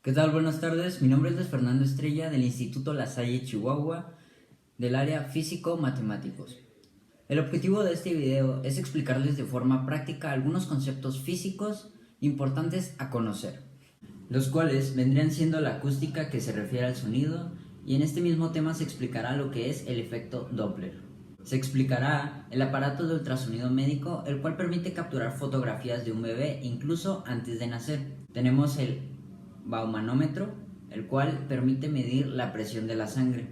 ¿Qué tal? Buenas tardes. Mi nombre es Luis Fernando Estrella del Instituto La Salle Chihuahua del área Físico-Matemáticos. El objetivo de este video es explicarles de forma práctica algunos conceptos físicos importantes a conocer, los cuales vendrían siendo la acústica, que se refiere al sonido, y en este mismo tema se explicará lo que es el efecto Doppler. Se explicará el aparato de ultrasonido médico, el cual permite capturar fotografías de un bebé incluso antes de nacer. Tenemos el baumanómetro, el cual permite medir la presión de la sangre.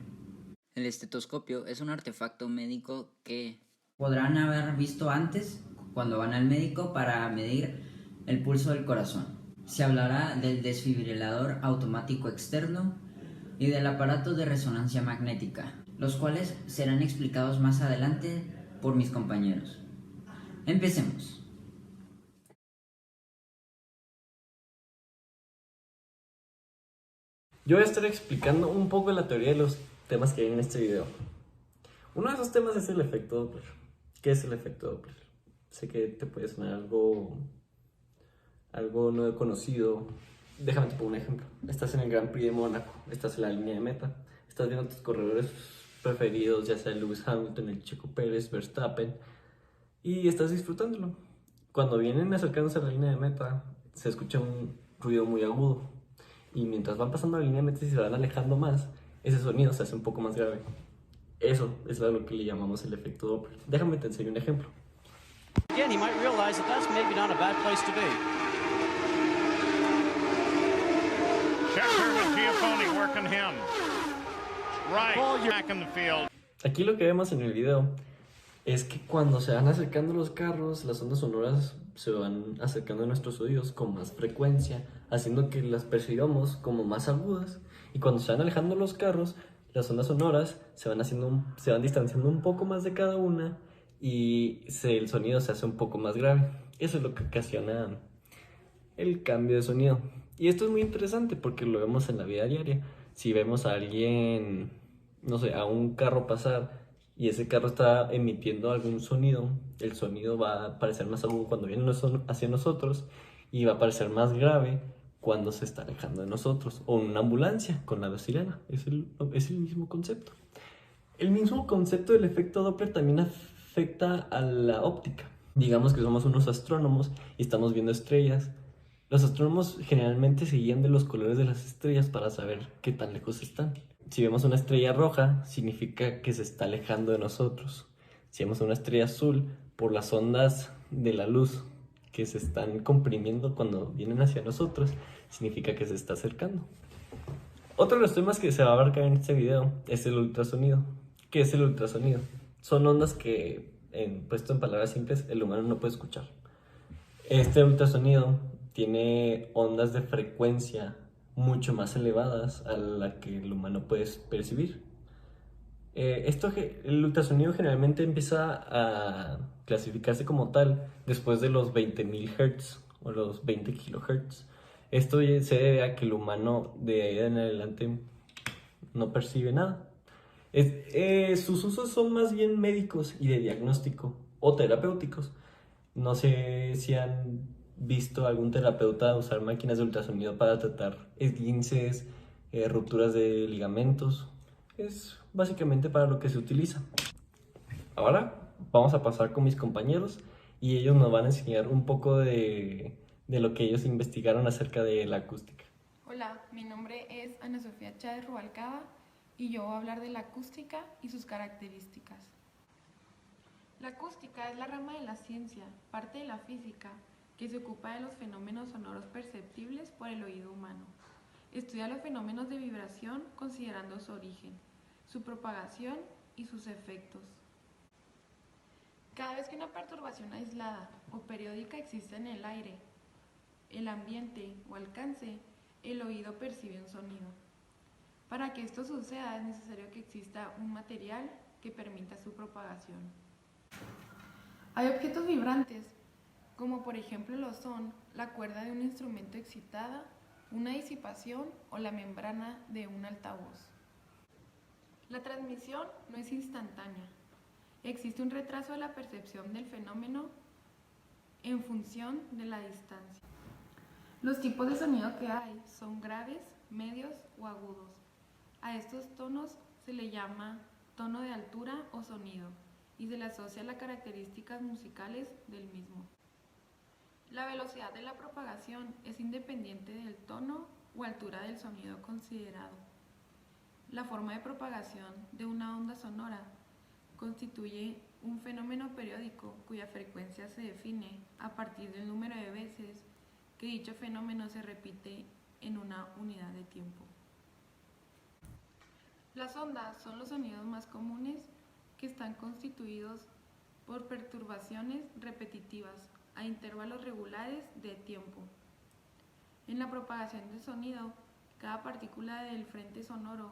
El estetoscopio es un artefacto médico que podrán haber visto antes cuando van al médico para medir el pulso del corazón. Se hablará del desfibrilador automático externo y del aparato de resonancia magnética, los cuales serán explicados más adelante por mis compañeros. Empecemos. Yo voy a estar explicando un poco la teoría de los temas que hay en este video. Uno de esos temas es el efecto Doppler. ¿Qué es el efecto Doppler? Sé que te puede sonar algo no conocido. Déjame te pongo un ejemplo. Estás en el Grand Prix de Mónaco, estás en la línea de meta, estás viendo tus corredores preferidos, ya sea Lewis Hamilton, el Checo Pérez, Verstappen, y estás disfrutándolo. Cuando vienen acercándose a la línea de meta, se escucha un ruido muy agudo. Y mientras van pasando la línea de meta y se van alejando más, ese sonido se hace un poco más grave. Eso es a lo que le llamamos el efecto Doppler. Déjame te enseño un ejemplo. Again, he might realize that that's maybe not a bad place to be. Checker with Giafoni working him. Right, back in the field. Aquí lo que vemos en el video es que cuando se van acercando los carros, las ondas sonoras se van acercando a nuestros oídos con más frecuencia, haciendo que las percibamos como más agudas. Y cuando se van alejando los carros, las ondas sonoras se van distanciando un poco más de cada una y el sonido se hace un poco más grave. Eso es lo que ocasiona el cambio de sonido. Y esto es muy interesante porque lo vemos en la vida diaria. Si vemos a alguien, no sé, a un carro pasar y ese carro está emitiendo algún sonido, el sonido va a parecer más agudo cuando viene hacia nosotros y va a parecer más grave cuando se está alejando de nosotros. O una ambulancia con la sirena, es el mismo concepto. El mismo concepto del efecto Doppler también afecta a la óptica. Digamos que somos unos astrónomos y estamos viendo estrellas. Los astrónomos generalmente se guían de los colores de las estrellas para saber qué tan lejos están. Si vemos una estrella roja, significa que se está alejando de nosotros. Si vemos una estrella azul, por las ondas de la luz que se están comprimiendo cuando vienen hacia nosotros, significa que se está acercando. Otro de los temas que se va a abarcar en este video es el ultrasonido. ¿Qué es el ultrasonido? Son ondas que, puesto en palabras simples, el humano no puede escuchar. Este ultrasonido tiene ondas de frecuencia mucho más elevadas a la que el humano puede percibir. El ultrasonido generalmente empieza a clasificarse como tal después de los 20.000 Hz o los 20 kHz. Esto se debe a que el humano de ahí en adelante no percibe nada. Sus usos son más bien médicos y de diagnóstico o terapéuticos. No sé si han visto algún terapeuta usar máquinas de ultrasonido para tratar esguinces, rupturas de ligamentos. Es básicamente para lo que se utiliza. Ahora vamos a pasar con mis compañeros y ellos nos van a enseñar un poco de lo que ellos investigaron acerca de la acústica. Hola, mi nombre es Ana Sofía Chávez Rubalcaba y yo voy a hablar de la acústica y sus características. La acústica es la rama de la ciencia, parte de la física, que se ocupa de los fenómenos sonoros perceptibles por el oído humano. Estudia los fenómenos de vibración considerando su origen, su propagación y sus efectos. Cada vez que una perturbación aislada o periódica existe en el aire, el ambiente o alcance, el oído percibe un sonido. Para que esto suceda es necesario que exista un material que permita su propagación. Hay objetos vibrantes, como por ejemplo lo son la cuerda de un instrumento excitada, una disipación o la membrana de un altavoz. La transmisión no es instantánea. Existe un retraso de la percepción del fenómeno en función de la distancia. Los tipos de sonido que hay son graves, medios o agudos. A estos tonos se le llama tono de altura o sonido y se le asocia a las características musicales del mismo. La velocidad de la propagación es independiente del tono o altura del sonido considerado. La forma de propagación de una onda sonora constituye un fenómeno periódico cuya frecuencia se define a partir del número de veces que dicho fenómeno se repite en una unidad de tiempo. Las ondas son los sonidos más comunes que están constituidos por perturbaciones repetitivas a intervalos regulares de tiempo. En la propagación del sonido, cada partícula del frente sonoro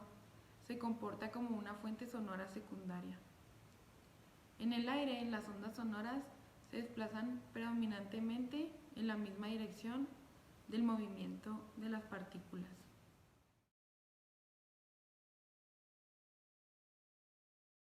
se comporta como una fuente sonora secundaria. En el aire, las ondas sonoras se desplazan predominantemente en la misma dirección del movimiento de las partículas.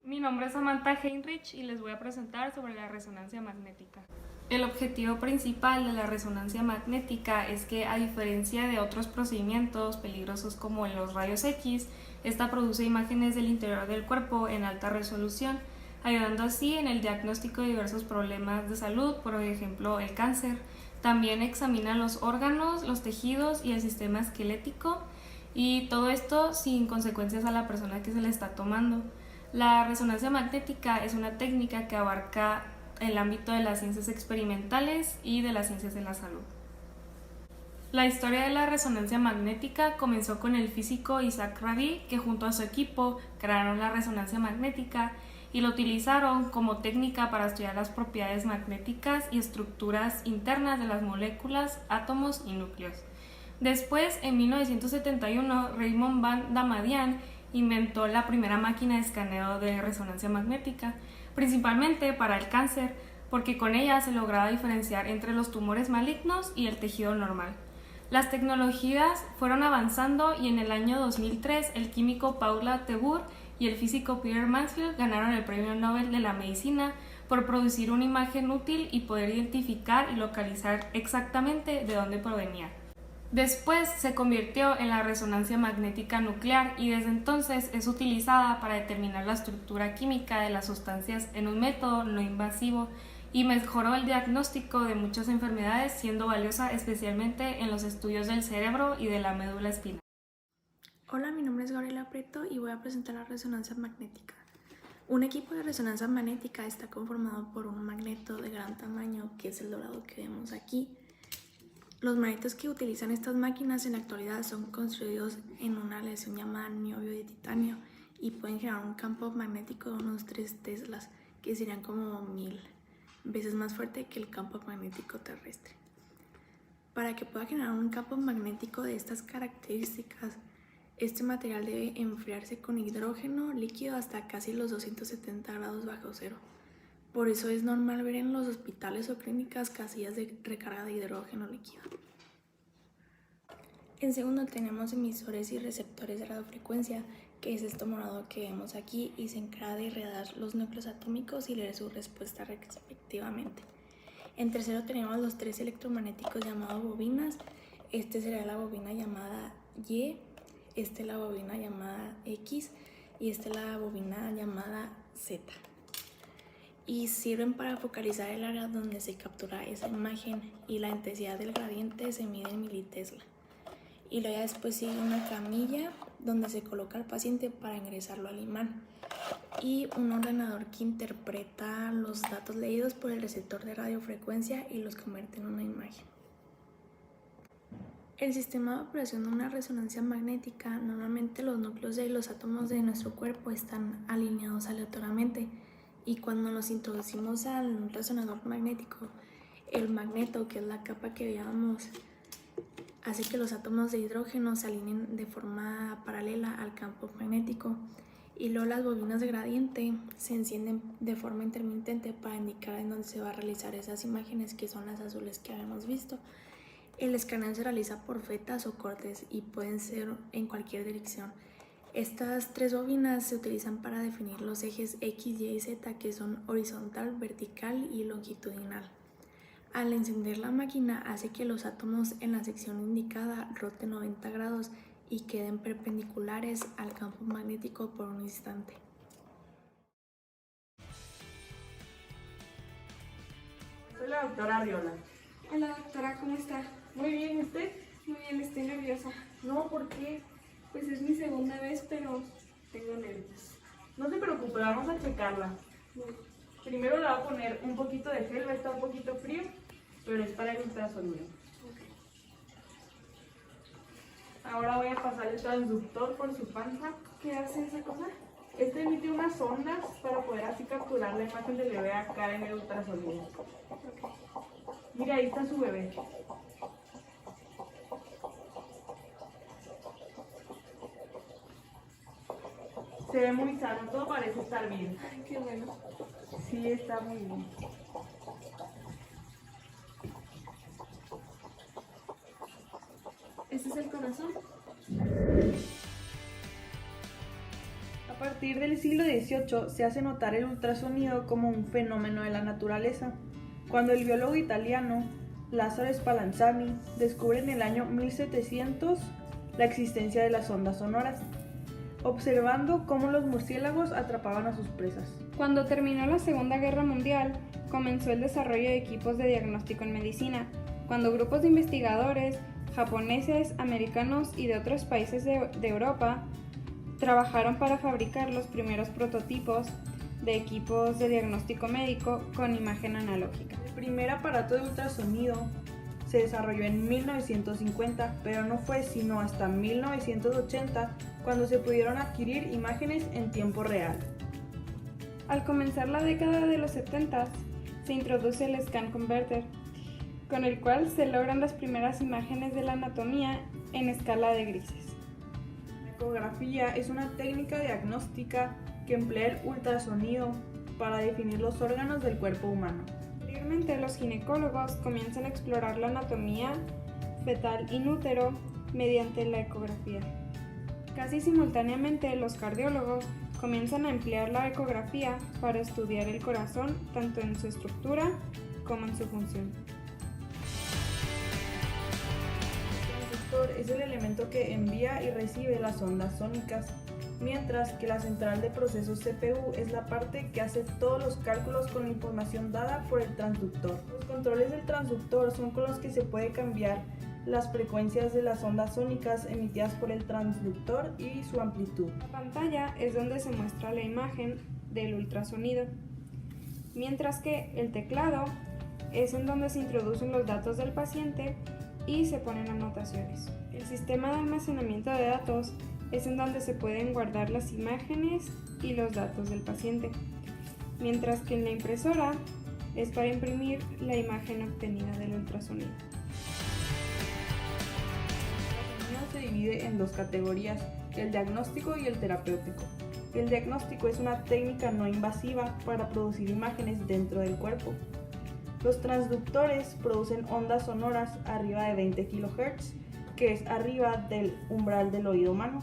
Mi nombre es Samantha Heinrich y les voy a presentar sobre la resonancia magnética. El objetivo principal de la resonancia magnética es que, a diferencia de otros procedimientos peligrosos como los rayos X, esta produce imágenes del interior del cuerpo en alta resolución, ayudando así en el diagnóstico de diversos problemas de salud, por ejemplo el cáncer. También examina los órganos, los tejidos y el sistema esquelético, y todo esto sin consecuencias a la persona que se le está tomando. La resonancia magnética es una técnica que abarca el ámbito de las ciencias experimentales y de las ciencias de la salud. La historia de la resonancia magnética comenzó con el físico Isaac Rabi, que junto a su equipo crearon la resonancia magnética y lo utilizaron como técnica para estudiar las propiedades magnéticas y estructuras internas de las moléculas, átomos y núcleos. Después, en 1971, Raymond van Damadian inventó la primera máquina de escaneo de resonancia magnética, principalmente para el cáncer, porque con ella se lograba diferenciar entre los tumores malignos y el tejido normal. Las tecnologías fueron avanzando y en el año 2003 el químico Paula Tebur y el físico Peter Mansfield ganaron el Premio Nobel de la Medicina por producir una imagen útil y poder identificar y localizar exactamente de dónde provenía. Después se convirtió en la resonancia magnética nuclear y desde entonces es utilizada para determinar la estructura química de las sustancias en un método no invasivo y mejoró el diagnóstico de muchas enfermedades, siendo valiosa especialmente en los estudios del cerebro y de la médula espinal. Hola, mi nombre es Gabriela Preto y voy a presentar la resonancia magnética. Un equipo de resonancia magnética está conformado por un magneto de gran tamaño, que es el dorado que vemos aquí. Los magnetos que utilizan estas máquinas en la actualidad son construidos en una aleación llamada niobio de titanio y pueden generar un campo magnético de unos 3 teslas, que serían como 1000 veces más fuerte que el campo magnético terrestre. Para que pueda generar un campo magnético de estas características, este material debe enfriarse con hidrógeno líquido hasta casi los 270 grados bajo cero. Por eso es normal ver en los hospitales o clínicas casillas de recarga de hidrógeno líquido. En segundo tenemos emisores y receptores de radiofrecuencia, que es esto morado que vemos aquí y se encarga de irradiar los núcleos atómicos y leer su respuesta respectivamente. En tercero tenemos los 3 electromagnéticos llamados bobinas. Este será la bobina llamada Y, la bobina llamada X y la bobina llamada Z. Y sirven para focalizar el área donde se captura esa imagen y la intensidad del gradiente se mide en militesla. Y luego ya después sigue una camilla donde se coloca al paciente para ingresarlo al imán y un ordenador que interpreta los datos leídos por el receptor de radiofrecuencia y los convierte en una imagen. El sistema de operación de una resonancia magnética, normalmente los núcleos de los átomos de nuestro cuerpo están alineados aleatoriamente. Y cuando nos introducimos al resonador magnético, el magneto, que es la capa que veíamos, hace que los átomos de hidrógeno se alineen de forma paralela al campo magnético. Y luego las bobinas de gradiente se encienden de forma intermitente para indicar en dónde se va a realizar esas imágenes, que son las azules que habíamos visto. El escaneo se realiza por fetas o cortes y pueden ser en cualquier dirección. Estas 3 bobinas se utilizan para definir los ejes X, Y y Z, que son horizontal, vertical y longitudinal. Al encender la máquina hace que los átomos en la sección indicada roten 90 grados y queden perpendiculares al campo magnético por un instante. Soy la doctora Arriola. Hola doctora, ¿cómo está? Muy bien, ¿y usted? Muy bien, estoy nerviosa. No, ¿por qué? Pues es mi segunda vez, pero tengo nervios. No se preocupe, vamos a checarla. Primero le voy a poner un poquito de gel, va a estar un poquito frío, pero es para el ultrasonido. Ahora voy a pasar el transductor por su panza. ¿Qué hace esa cosa? Este emite unas ondas para poder así capturar la imagen del bebé acá en el ultrasonido. Mira, ahí está su bebé. Se ve muy sano, todo parece estar bien. Ay, qué bueno. Sí, está muy bien. ¿Este es el corazón? A partir del siglo XVIII se hace notar el ultrasonido como un fenómeno de la naturaleza, cuando el biólogo italiano Lazzaro Spallanzani descubre en el año 1700 la existencia de las ondas sonoras, observando cómo los murciélagos atrapaban a sus presas. Cuando terminó la Segunda Guerra Mundial, comenzó el desarrollo de equipos de diagnóstico en medicina, cuando grupos de investigadores japoneses, americanos y de otros países de Europa trabajaron para fabricar los primeros prototipos de equipos de diagnóstico médico con imagen analógica. El primer aparato de ultrasonido se desarrolló en 1950, pero no fue sino hasta 1980 cuando se pudieron adquirir imágenes en tiempo real. Al comenzar la década de los 70, se introduce el Scan Converter, con el cual se logran las primeras imágenes de la anatomía en escala de grises. La ecografía es una técnica diagnóstica que emplea el ultrasonido para definir los órganos del cuerpo humano. Posteriormente, los ginecólogos comienzan a explorar la anatomía fetal in útero mediante la ecografía. Casi simultáneamente, los cardiólogos comienzan a emplear la ecografía para estudiar el corazón tanto en su estructura como en su función. El transductor es el elemento que envía y recibe las ondas sónicas, mientras que la central de procesos CPU es la parte que hace todos los cálculos con la información dada por el transductor. Los controles del transductor son con los que se puede cambiar las frecuencias de las ondas sónicas emitidas por el transductor y su amplitud. La pantalla es donde se muestra la imagen del ultrasonido, mientras que el teclado es en donde se introducen los datos del paciente y se ponen anotaciones. El sistema de almacenamiento de datos es en donde se pueden guardar las imágenes y los datos del paciente, mientras que en la impresora es para imprimir la imagen obtenida del ultrasonido. El ultrasonido se divide en dos categorías, el diagnóstico y el terapéutico. El diagnóstico es una técnica no invasiva para producir imágenes dentro del cuerpo. Los transductores producen ondas sonoras arriba de 20 kHz, que es arriba del umbral del oído humano.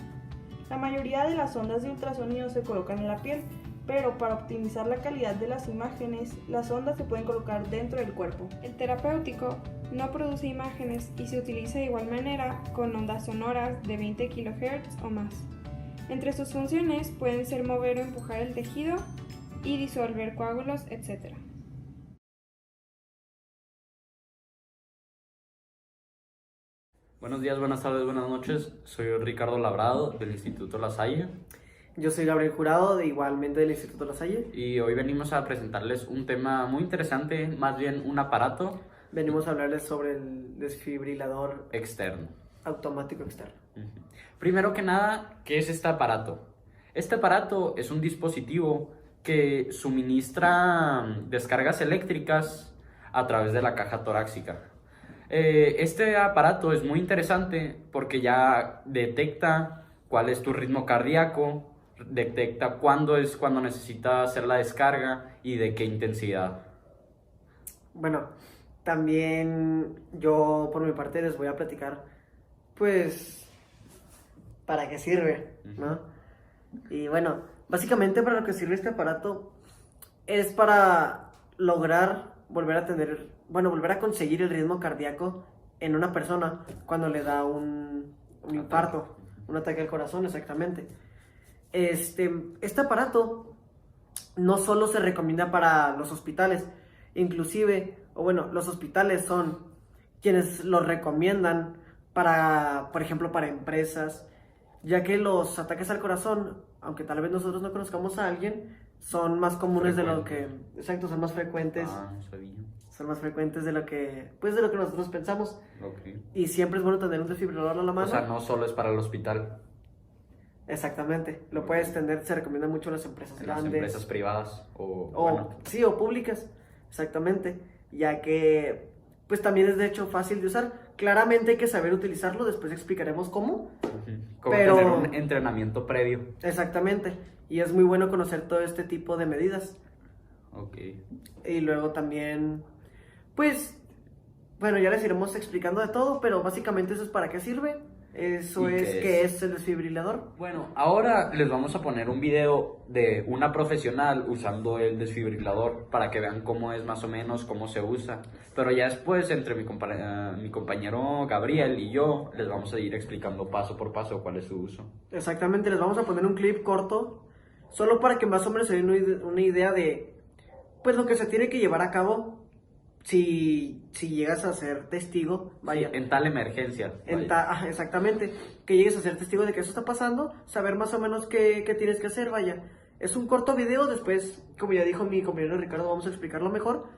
La mayoría de las ondas de ultrasonido se colocan en la piel, pero para optimizar la calidad de las imágenes, las ondas se pueden colocar dentro del cuerpo. El terapéutico no produce imágenes y se utiliza de igual manera con ondas sonoras de 20 kHz o más. Entre sus funciones pueden ser mover o empujar el tejido y disolver coágulos, etc. Buenos días, buenas tardes, buenas noches. Soy Ricardo Labrado del Instituto La Salle. Yo soy Gabriel Jurado, igualmente del Instituto La Salle. Y hoy venimos a presentarles un tema muy interesante, más bien un aparato. Venimos a hablarles sobre el desfibrilador externo. Automático externo. Primero que nada, ¿qué es este aparato? Este aparato es un dispositivo que suministra descargas eléctricas a través de la caja torácica. Este aparato es muy interesante porque ya detecta cuál es tu ritmo cardíaco, detecta cuándo necesitas hacer la descarga y de qué intensidad. Bueno, también yo por mi parte les voy a platicar, pues, para qué sirve, ¿no? Y bueno, básicamente para lo que sirve este aparato es para lograr volver a tener volver a conseguir el ritmo cardíaco en una persona cuando le da un infarto, un ataque al corazón, exactamente. Este aparato no solo se recomienda para los hospitales, inclusive, los hospitales son quienes lo recomiendan para, por ejemplo, para empresas, ya que los ataques al corazón, aunque tal vez nosotros no conozcamos a alguien, son más comunes de lo que, exacto, son más frecuentes. No sabía. Son más frecuentes de lo que nosotros pensamos. Ok. Y siempre es bueno tener un desfibrilador a la mano. O sea, no solo es para el hospital. Exactamente. Lo puedes tener, se recomienda mucho en las empresas En grandes. las empresas privadas Sí, o públicas. Exactamente. Ya que, pues también es de hecho fácil de usar. Claramente hay que saber utilizarlo, después explicaremos cómo. Como pero... tener un entrenamiento previo. Exactamente. Y es muy bueno conocer todo este tipo de medidas. Ok. Y luego también, pues, ya les iremos explicando de todo, pero básicamente eso es para qué sirve. Eso es qué es el desfibrilador. Bueno, ahora les vamos a poner un video de una profesional usando el desfibrilador para que vean cómo es más o menos, cómo se usa. Pero ya después, entre mi compañero Gabriel y yo, les vamos a ir explicando paso por paso cuál es su uso. Exactamente, les vamos a poner un clip corto, solo para que más o menos se den una idea de, pues, lo que se tiene que llevar a cabo si llegas a ser testigo, Sí, en tal emergencia. Exactamente, que llegues a ser testigo de que eso está pasando, saber más o menos qué tienes que hacer, Es un corto video, después, como ya dijo mi compañero Ricardo, vamos a explicarlo mejor,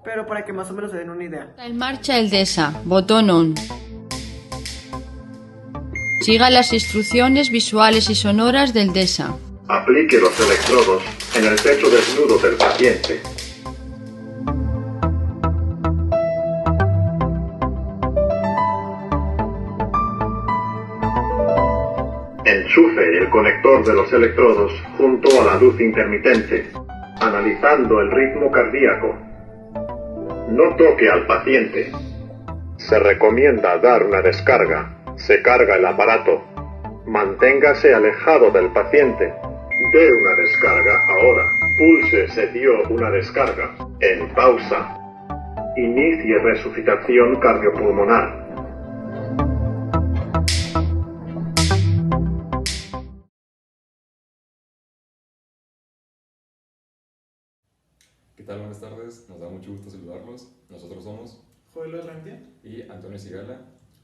pero para que más o menos se den una idea. En marcha el DESA, botón on. Siga las instrucciones visuales y sonoras del DESA. Aplique los electrodos en el pecho desnudo del paciente. Enchufe el conector de los electrodos junto a la luz intermitente, analizando el ritmo cardíaco. No toque al paciente. Se recomienda dar una descarga. Se carga el aparato. Manténgase alejado del paciente. Dé una descarga ahora. Pulse se dio una descarga. En pausa. Inicie resucitación cardiopulmonar. ¿Qué tal? Buenas tardes, nos da mucho gusto saludarlos. Nosotros somos Joel Arrantia y Antonio Sigala.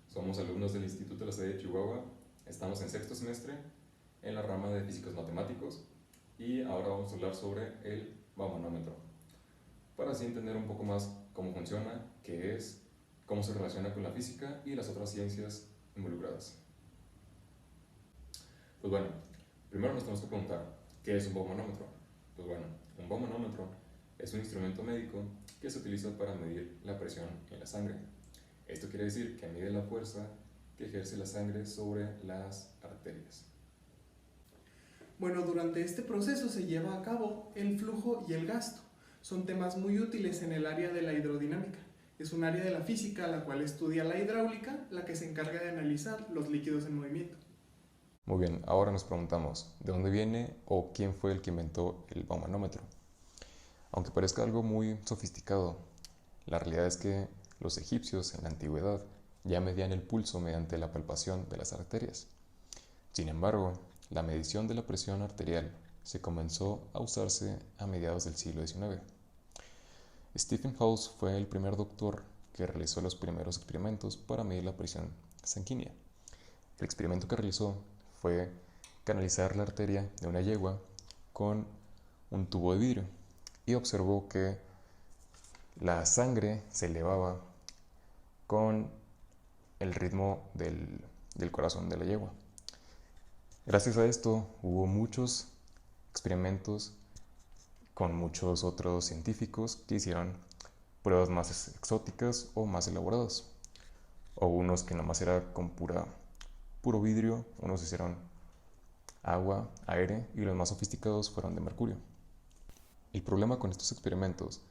Somos alumnos del Instituto La Salle de Chihuahua. Estamos en sexto semestre en la rama de físicos matemáticos y ahora vamos a hablar sobre el baumanómetro, para así entender un poco más cómo funciona, qué es, cómo se relaciona con la física y las otras ciencias involucradas. Pues bueno, primero nos tenemos que preguntar, ¿qué es un baumanómetro? Pues bueno, un baumanómetro es un instrumento médico que se utiliza para medir la presión en la sangre. Esto quiere decir que mide la fuerza que ejerce la sangre sobre las arterias. Bueno, durante este proceso se lleva a cabo el flujo y el gasto. Son temas muy útiles en el área de la hidrodinámica. Es un área de la física la cual estudia la hidráulica, la que se encarga de analizar los líquidos en movimiento. Muy bien, ahora nos preguntamos, ¿de dónde viene o quién fue el que inventó el baumanómetro? Aunque parezca algo muy sofisticado, la realidad es que los egipcios en la antigüedad ya medían el pulso mediante la palpación de las arterias. Sin embargo, la medición de la presión arterial se comenzó a usarse a mediados del siglo XIX. Stephen Hawes fue el primer doctor que realizó los primeros experimentos para medir la presión sanguínea. El experimento que realizó fue canalizar la arteria de una yegua con un tubo de vidrio y observó que la sangre se elevaba con el ritmo del corazón de la yegua. Gracias a esto hubo muchos experimentos con muchos otros científicos que hicieron pruebas más exóticas o más elaboradas. O unos que nomás era con puro vidrio, unos hicieron agua, aire y los más sofisticados fueron de mercurio. El problema con estos experimentos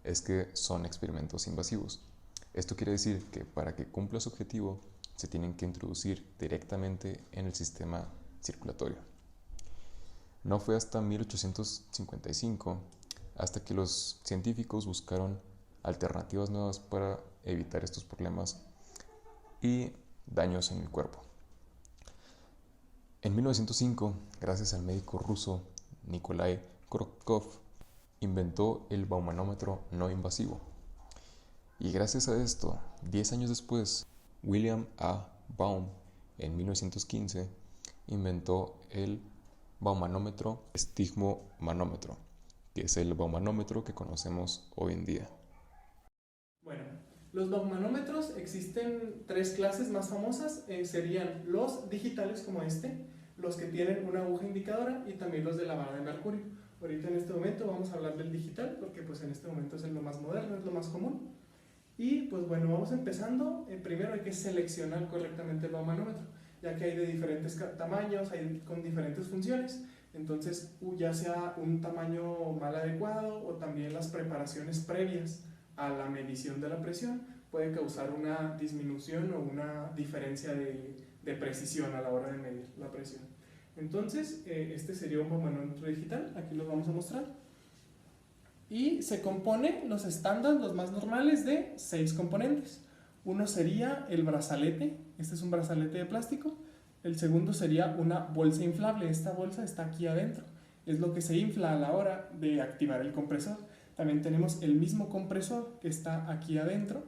es que son experimentos invasivos. Esto quiere decir que para que cumpla su objetivo se tienen que introducir directamente en el sistema circulatorio. No fue hasta 1855 hasta que los científicos buscaron alternativas nuevas para evitar estos problemas y daños en el cuerpo. En 1905, gracias al médico ruso Nikolai Korotkov, inventó el baumanómetro no invasivo. Y gracias a esto, 10 años después, William A. Baum, en 1915, inventó el baumanómetro estigmomanómetro, que es el baumanómetro que conocemos hoy en día. Bueno, los baumanómetros existen 3 clases más famosas, serían los digitales como este, los que tienen una aguja indicadora y también los de la vara de mercurio. Ahorita en este momento vamos a hablar del digital porque pues en este momento es lo más moderno, es lo más común. Y pues bueno, vamos empezando. Primero hay que seleccionar correctamente el baumanómetro, ya que hay de diferentes tamaños, hay con diferentes funciones. Entonces, ya sea un tamaño mal adecuado o también las preparaciones previas a la medición de la presión puede causar una disminución o una diferencia de precisión a la hora de medir la presión. Entonces, este sería un baumanómetro digital, aquí lo vamos a mostrar. Y se compone, los estándares, los más normales, de 6 componentes. Uno sería el brazalete, este es un brazalete de plástico. El segundo sería una bolsa inflable, esta bolsa está aquí adentro, es lo que se infla a la hora de activar el compresor. También tenemos el mismo compresor que está aquí adentro.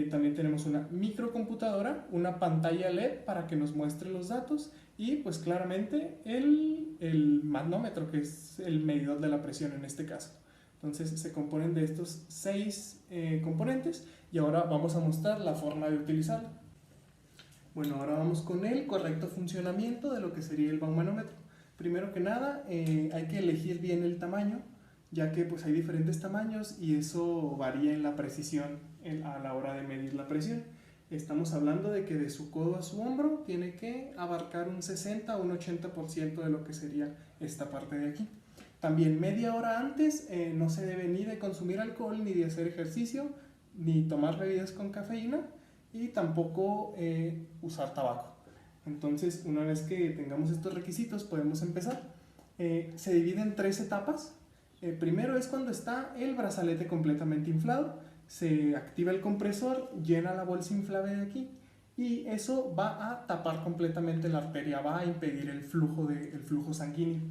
También tenemos una microcomputadora, una pantalla LED para que nos muestre los datos y pues claramente el manómetro, que es el medidor de la presión en este caso. Entonces se componen de estos 6 componentes y ahora vamos a mostrar la forma de utilizarlo. Bueno, ahora vamos con el correcto funcionamiento de lo que sería el baumanómetro. Primero que nada hay que elegir bien el tamaño, ya que pues hay diferentes tamaños y eso varía en la precisión a la hora de medir la presión. Estamos hablando de que de su codo a su hombro tiene que abarcar un 60 o un 80% de lo que sería esta parte de aquí. También media hora antes no se debe ni de consumir alcohol, ni de hacer ejercicio, ni tomar bebidas con cafeína y tampoco usar tabaco. Entonces, una vez que tengamos estos requisitos, podemos empezar. Se divide en 3 etapas. Primero es cuando está el brazalete completamente inflado, se activa el compresor, llena la bolsa inflable de aquí y eso va a tapar completamente la arteria, va a impedir el flujo sanguíneo.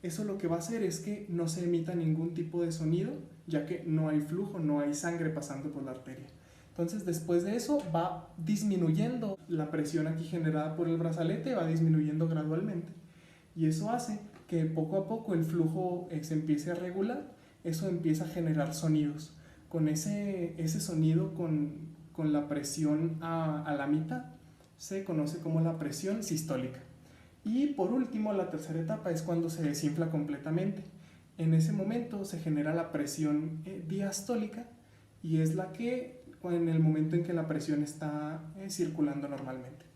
Eso lo que va a hacer es que no se emita ningún tipo de sonido, ya que no hay flujo, no hay sangre pasando por la arteria. Entonces, después de eso va disminuyendo la presión aquí generada por el brazalete, va disminuyendo gradualmente. Y eso hace que poco a poco el flujo se empiece a regular, eso empieza a generar sonidos. Con ese sonido, con la presión a la mitad, se conoce como la presión sistólica. Y por último, la tercera etapa es cuando se desinfla completamente. En ese momento se genera la presión diastólica y es la que en el momento en que la presión está circulando normalmente.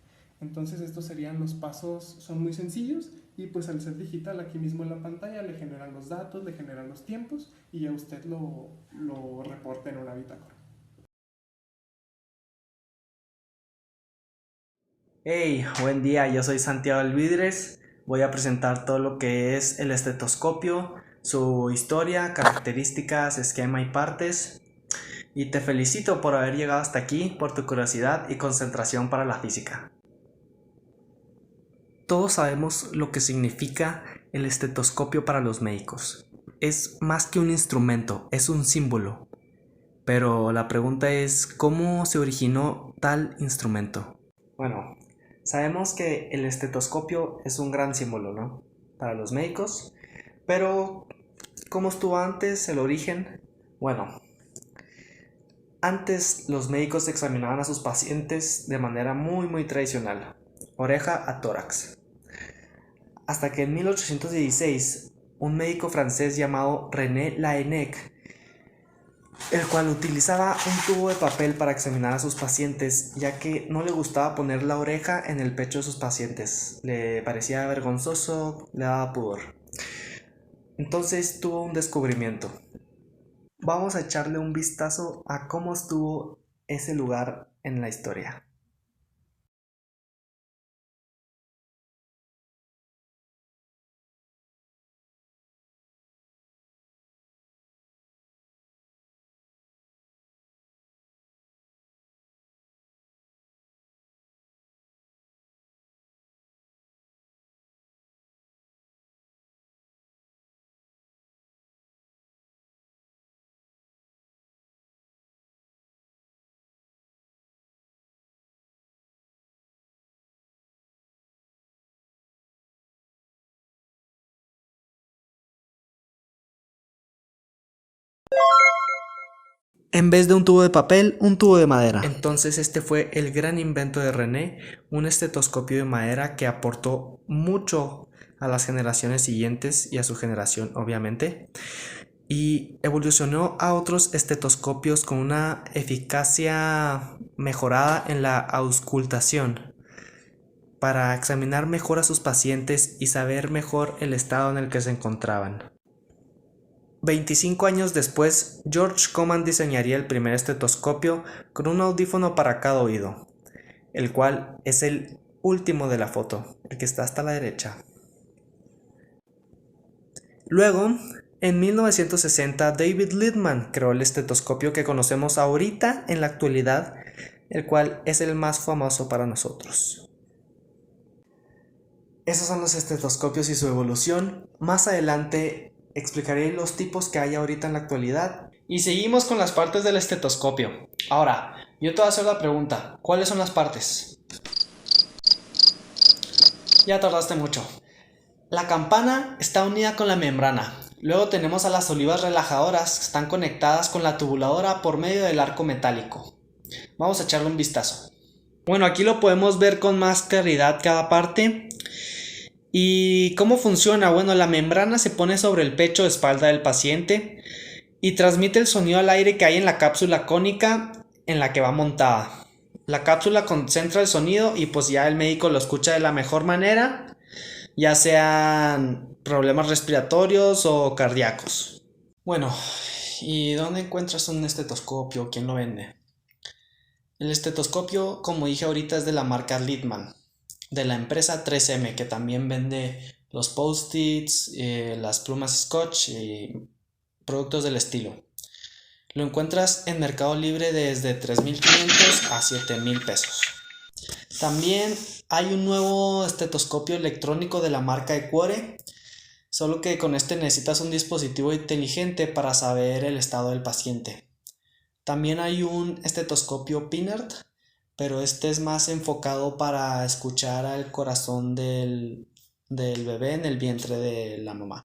Entonces estos serían los pasos, son muy sencillos y pues al ser digital aquí mismo en la pantalla le generan los datos, le generan los tiempos y ya usted lo reporta en una bitácora. Hey, buen día, yo soy Santiago Alvidres. Voy a presentar todo lo que es el estetoscopio, su historia, características, esquema y partes. Y te felicito por haber llegado hasta aquí, por tu curiosidad y concentración para la física. Todos sabemos lo que significa el estetoscopio para los médicos. Es más que un instrumento, es un símbolo. Pero la pregunta es, ¿cómo se originó tal instrumento? Bueno, sabemos que el estetoscopio es un gran símbolo, ¿no? Para los médicos. Pero, ¿cómo estuvo antes el origen? Bueno, antes los médicos examinaban a sus pacientes de manera muy tradicional, oreja a tórax. Hasta que en 1816, un médico francés llamado René Laennec, el cual utilizaba un tubo de papel para examinar a sus pacientes, ya que no le gustaba poner la oreja en el pecho de sus pacientes, le parecía vergonzoso, le daba pudor. Entonces tuvo un descubrimiento. Vamos a echarle un vistazo a cómo estuvo ese lugar en la historia. En vez de un tubo de papel, un tubo de madera. Entonces este fue el gran invento de René, un estetoscopio de madera que aportó mucho a las generaciones siguientes y a su generación obviamente, y evolucionó a otros estetoscopios con una eficacia mejorada en la auscultación para examinar mejor a sus pacientes y saber mejor el estado en el que se encontraban. 25 años después, George Coman diseñaría el primer estetoscopio con un audífono para cada oído, el cual es el último de la foto, el que está hasta la derecha. Luego, en 1960, David Littman creó el estetoscopio que conocemos ahorita en la actualidad, el cual es el más famoso para nosotros. Esos son los estetoscopios y su evolución. Más adelante explicaré los tipos que hay ahorita en la actualidad. Y seguimos con las partes del estetoscopio. Ahora, yo te voy a hacer la pregunta. ¿Cuáles son las partes? Ya tardaste mucho. La campana está unida con la membrana. Luego tenemos a las olivas relajadoras que están conectadas con la tubuladora por medio del arco metálico. Vamos a echarle un vistazo. Bueno, aquí lo podemos ver con más claridad cada parte. ¿Y cómo funciona? Bueno, la membrana se pone sobre el pecho o espalda del paciente y transmite el sonido al aire que hay en la cápsula cónica en la que va montada. La cápsula concentra el sonido y pues ya el médico lo escucha de la mejor manera, ya sean problemas respiratorios o cardíacos. Bueno, ¿y dónde encuentras un estetoscopio? ¿Quién lo vende? El estetoscopio, como dije ahorita, es de la marca Littman, de la empresa 3M, que también vende los post-its, las plumas Scotch y productos del estilo. Lo encuentras en Mercado Libre desde 3.500 a 7.000 pesos. También hay un nuevo estetoscopio electrónico de la marca Equore, solo que con este necesitas un dispositivo inteligente para saber el estado del paciente. También hay un estetoscopio Pinart, pero este es más enfocado para escuchar al corazón del bebé en el vientre de la mamá.